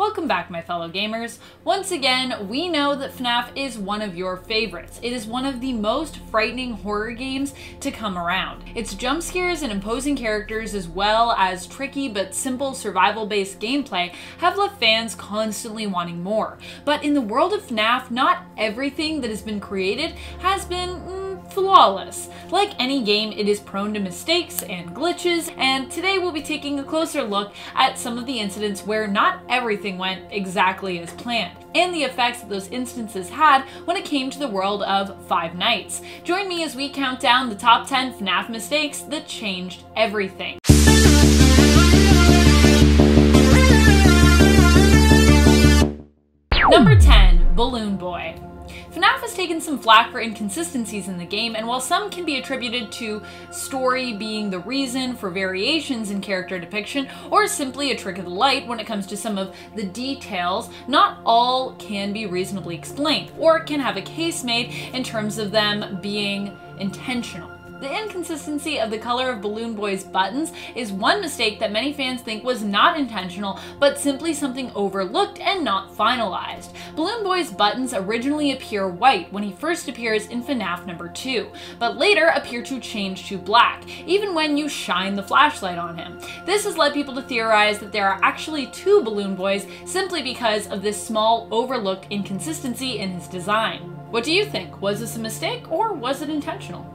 Welcome back, my fellow gamers. Once again, we know that FNAF is one of your favorites. It is one of the most frightening horror games to come around. Its jump scares and imposing characters, as well as tricky but simple survival-based gameplay, have left fans constantly wanting more. But in the world of FNAF, not everything that has been created has been flawless. Like any game, it is prone to mistakes and glitches, and today we'll be taking a closer look at some of the incidents where not everything went exactly as planned, and the effects that those instances had when it came to the world of Five Nights. Join me as we count down the top 10 FNAF mistakes that changed everything. Number 10, Balloon Boy. FNAF has taken some flack for inconsistencies in the game, and while some can be attributed to story being the reason for variations in character depiction, or simply a trick of the light when it comes to some of the details, not all can be reasonably explained, or can have a case made in terms of them being intentional. The inconsistency of the color of Balloon Boy's buttons is one mistake that many fans think was not intentional, but simply something overlooked and not finalized. Balloon Boy's buttons originally appear white when he first appears in FNAF number 2, but later appear to change to black, even when you shine the flashlight on him. This has led people to theorize that there are actually two Balloon Boys simply because of this small overlooked inconsistency in his design. What do you think? Was this a mistake or was it intentional?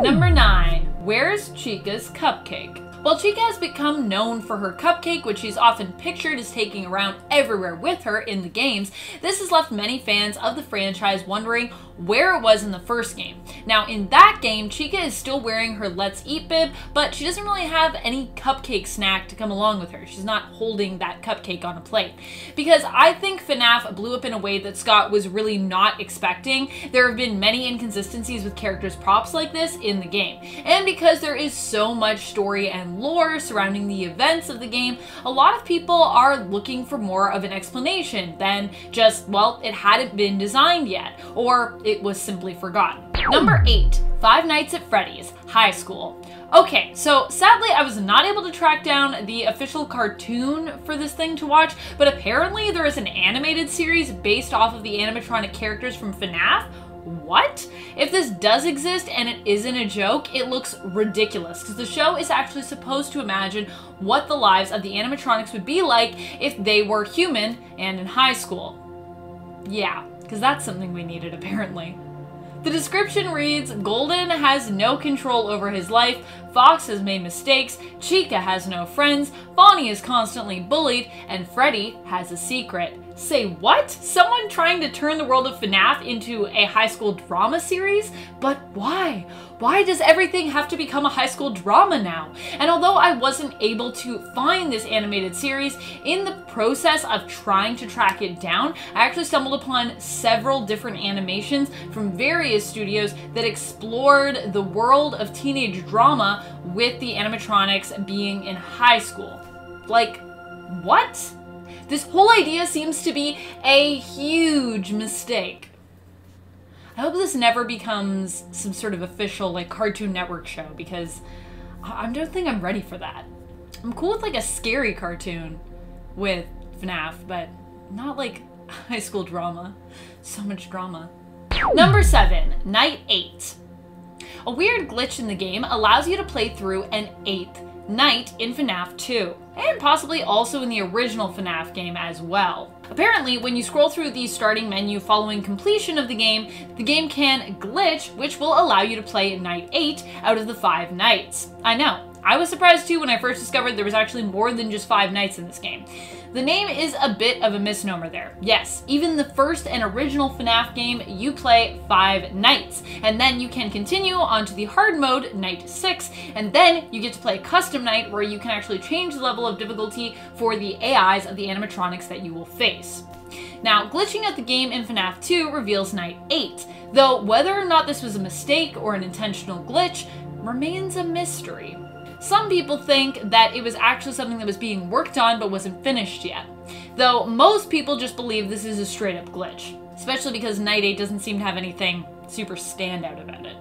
Number 9. Where's Chica's Cupcake? While Chica has become known for her cupcake, which she's often pictured as taking around everywhere with her in the games, this has left many fans of the franchise wondering where it was in the first game. Now, in that game, Chica is still wearing her Let's Eat bib, but she doesn't really have any cupcake snack to come along with her. She's not holding that cupcake on a plate. Because I think FNAF blew up in a way that Scott was really not expecting. There have been many inconsistencies with characters' props like this in the game. And because there is so much story and lore surrounding the events of the game, a lot of people are looking for more of an explanation than just, well, it hadn't been designed yet, or it was simply forgotten. Number 8, Five Nights at Freddy's, High School. Okay, so sadly I was not able to track down the official cartoon for this thing to watch, but apparently there is an animated series based off of the animatronic characters from FNAF. What? If this does exist and it isn't a joke, it looks ridiculous because the show is actually supposed to imagine what the lives of the animatronics would be like if they were human and in high school. Yeah, because that's something we needed apparently. The description reads, Golden has no control over his life, Fox has made mistakes, Chica has no friends, Bonnie is constantly bullied, and Freddy has a secret. Say what? Someone trying to turn the world of FNAF into a high school drama series? But why? Why does everything have to become a high school drama now? And although I wasn't able to find this animated series, in the process of trying to track it down, I actually stumbled upon several different animations from various studios that explored the world of teenage drama with the animatronics being in high school. Like, what? This whole idea seems to be a huge mistake. I hope this never becomes some sort of official like Cartoon Network show because I don't think I'm ready for that. I'm cool with like a scary cartoon with FNAF, but not like high school drama. So much drama. Number 7, Night 8. A weird glitch in the game allows you to play through an 8th night in FNAF 2, and possibly also in the original FNAF game as well. Apparently, when you scroll through the starting menu following completion of the game can glitch, which will allow you to play Night 8 out of the 5 nights. I know, I was surprised too when I first discovered there was actually more than just 5 nights in this game. The name is a bit of a misnomer there. Yes, even the first and original FNAF game, you play 5 nights, and then you can continue onto the hard mode, Night 6, and then you get to play a custom night where you can actually change the level of difficulty for the AIs of the animatronics that you will face. Now, glitching out the game in FNAF 2 reveals Night 8, though whether or not this was a mistake or an intentional glitch remains a mystery. Some people think that it was actually something that was being worked on but wasn't finished yet, though most people just believe this is a straight up glitch, especially because Night 8 doesn't seem to have anything super standout about it.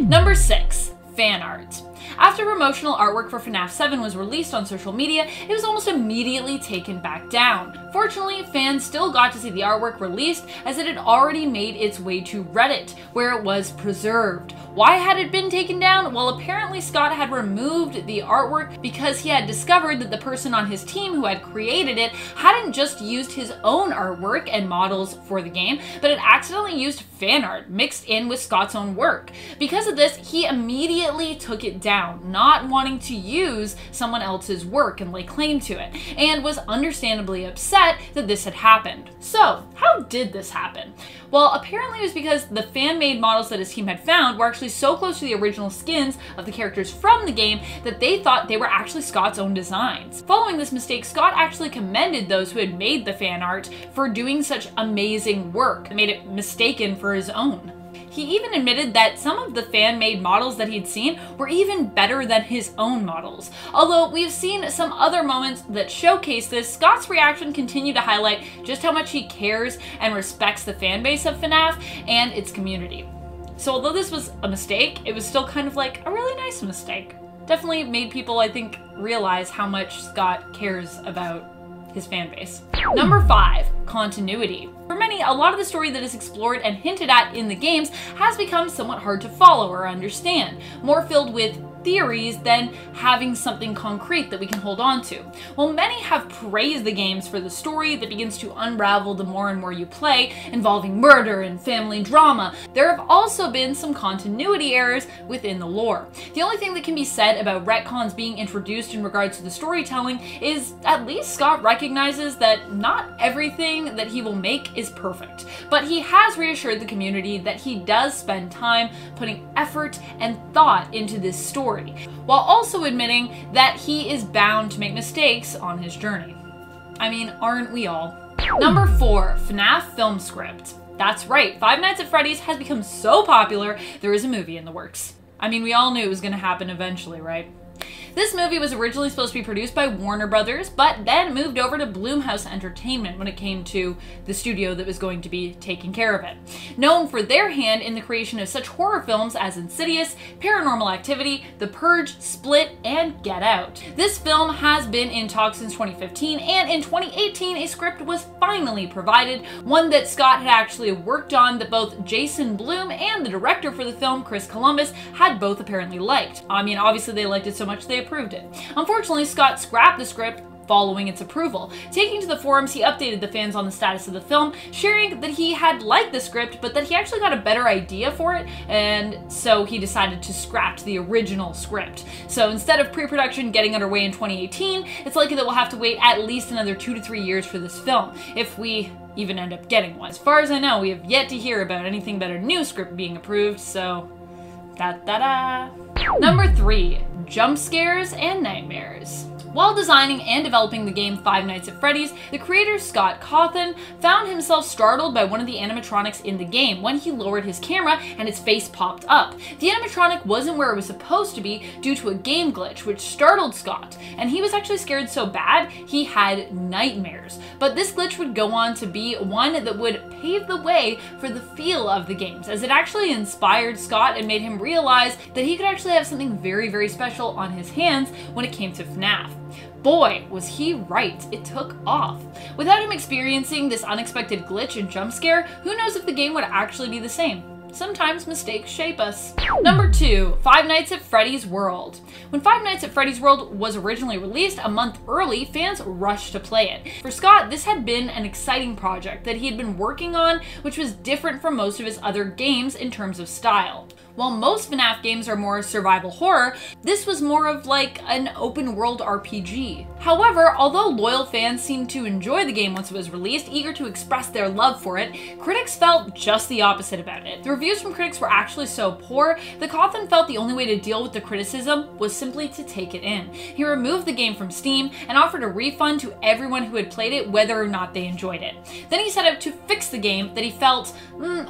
Number 6, fan art. After promotional artwork for FNAF 7 was released on social media, it was almost immediately taken back down. Fortunately, fans still got to see the artwork released as it had already made its way to Reddit, where it was preserved. Why had it been taken down? Well, apparently Scott had removed the artwork because he had discovered that the person on his team who had created it hadn't just used his own artwork and models for the game, but had accidentally used fan art mixed in with Scott's own work. Because of this, he immediately took it down, not wanting to use someone else's work and lay claim to it, and was understandably upset that this had happened. So, how did this happen? Well, apparently it was because the fan-made models that his team had found were actually so close to the original skins of the characters from the game that they thought they were actually Scott's own designs. Following this mistake, Scott actually commended those who had made the fan art for doing such amazing work and made it mistaken for his own. He even admitted that some of the fan-made models that he'd seen were even better than his own models. Although we've seen some other moments that showcase this, Scott's reaction continued to highlight just how much he cares and respects the fan base of FNAF and its community. So although this was a mistake, it was still kind of like a really nice mistake. Definitely made people, I think, realize how much Scott cares about his fan base. Number 5, continuity. For many, a lot of the story that is explored and hinted at in the games has become somewhat hard to follow or understand, more filled with theories than having something concrete that we can hold on to. While many have praised the games for the story that begins to unravel the more and more you play, involving murder and family drama, there have also been some continuity errors within the lore. The only thing that can be said about retcons being introduced in regards to the storytelling is at least Scott recognizes that not everything that he will make is perfect, but he has reassured the community that he does spend time putting effort and thought into this story, while also admitting that he is bound to make mistakes on his journey. I mean, aren't we all? Number 4, FNAF film script. That's right, Five Nights at Freddy's has become so popular, there is a movie in the works. I mean, we all knew it was going to happen eventually, right? This movie was originally supposed to be produced by Warner Brothers, but then moved over to Blumhouse Entertainment when it came to the studio that was going to be taking care of it. Known for their hand in the creation of such horror films as Insidious, Paranormal Activity, The Purge, Split, and Get Out. This film has been in talks since 2015, and in 2018 a script was finally provided, one that Scott had actually worked on that both Jason Blum and the director for the film, Chris Columbus, had both apparently liked. I mean, obviously they liked it so much they approved it. Unfortunately, Scott scrapped the script following its approval. Taking to the forums, he updated the fans on the status of the film, sharing that he had liked the script, but that he actually got a better idea for it, and so he decided to scrap the original script. So instead of pre-production getting underway in 2018, it's likely that we'll have to wait at least another 2 to 3 years for this film, if we even end up getting one. As far as I know, we have yet to hear about anything but a new script being approved, so da-da-da. Number 3, jump scares and nightmares. While designing and developing the game Five Nights at Freddy's, the creator Scott Cawthon found himself startled by one of the animatronics in the game when he lowered his camera and its face popped up. The animatronic wasn't where it was supposed to be due to a game glitch, which startled Scott, and he was actually scared so bad he had nightmares. But this glitch would go on to be one that would pave the way for the feel of the games, as it actually inspired Scott and made him realize that he could actually have something very, very special on his hands when it came to FNAF. Boy, was he right, it took off. Without him experiencing this unexpected glitch and jump scare, who knows if the game would actually be the same. Sometimes mistakes shape us. Number 2, Five Nights at Freddy's World. When Five Nights at Freddy's World was originally released a month early, fans rushed to play it. For Scott, this had been an exciting project that he had been working on, which was different from most of his other games in terms of style. While most FNAF games are more survival horror, this was more of like an open world RPG. However, although loyal fans seemed to enjoy the game once it was released, eager to express their love for it, critics felt just the opposite about it. The reviews from critics were actually so poor that Cawthon felt the only way to deal with the criticism was simply to take it in. He removed the game from Steam and offered a refund to everyone who had played it, whether or not they enjoyed it. Then he set out to fix the game that he felt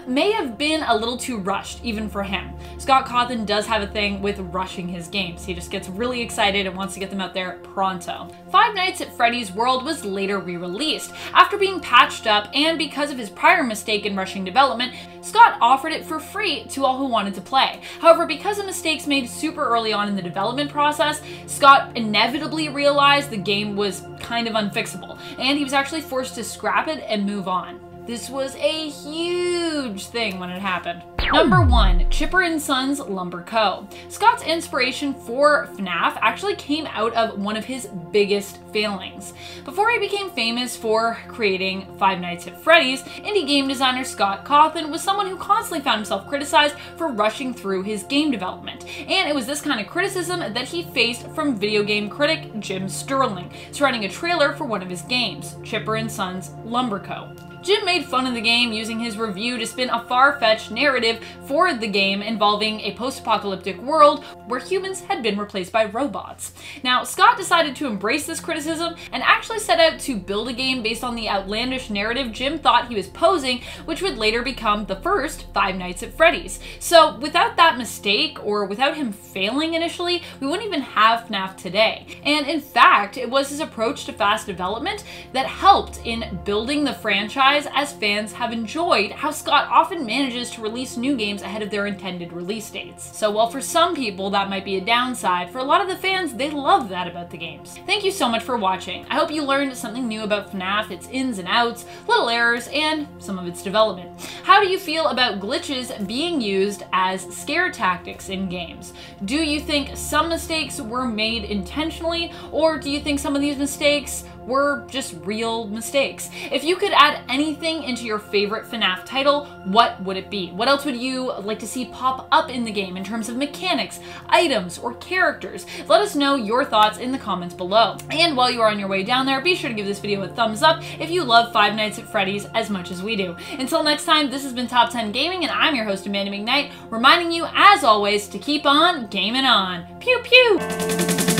may have been a little too rushed, even for him. Scott Cawthon does have a thing with rushing his games. He just gets really excited and wants to get them out there pronto. Five Nights at Freddy's World was later re-released. After being patched up and because of his prior mistake in rushing development, Scott offered it for free to all who wanted to play. However, because of mistakes made super early on in the development process, Scott inevitably realized the game was kind of unfixable, and he was actually forced to scrap it and move on. This was a huge thing when it happened. Number 1, Chipper and Sons Lumber Co. Scott's inspiration for FNAF actually came out of one of his biggest failings. Before he became famous for creating Five Nights at Freddy's, indie game designer Scott Cawthon was someone who constantly found himself criticized for rushing through his game development. And it was this kind of criticism that he faced from video game critic Jim Sterling, surrounding a trailer for one of his games, Chipper and Sons Lumber Co. Jim made fun of the game, using his review to spin a far-fetched narrative for the game involving a post-apocalyptic world where humans had been replaced by robots. Now, Scott decided to embrace this criticism and actually set out to build a game based on the outlandish narrative Jim thought he was posing, which would later become the first Five Nights at Freddy's. So without that mistake, or without him failing initially, we wouldn't even have FNAF today. And in fact, it was his approach to fast development that helped in building the franchise, as fans have enjoyed how Scott often manages to release new games ahead of their intended release dates. So while for some people that might be a downside, for a lot of the fans, they love that about the games. Thank you so much for watching. I hope you learned something new about FNAF, its ins and outs, little errors, and some of its development. How do you feel about glitches being used as scare tactics in games? Do you think some mistakes were made intentionally, or do you think some of these mistakes were just real mistakes? If you could add anything into your favorite FNAF title, what would it be? What else would you like to see pop up in the game in terms of mechanics, items, or characters? Let us know your thoughts in the comments below. And while you are on your way down there, be sure to give this video a thumbs up if you love Five Nights at Freddy's as much as we do. Until next time, this has been Top 10 Gaming, and I'm your host, Amanda McKnight, reminding you, as always, to keep on gaming on. Pew pew!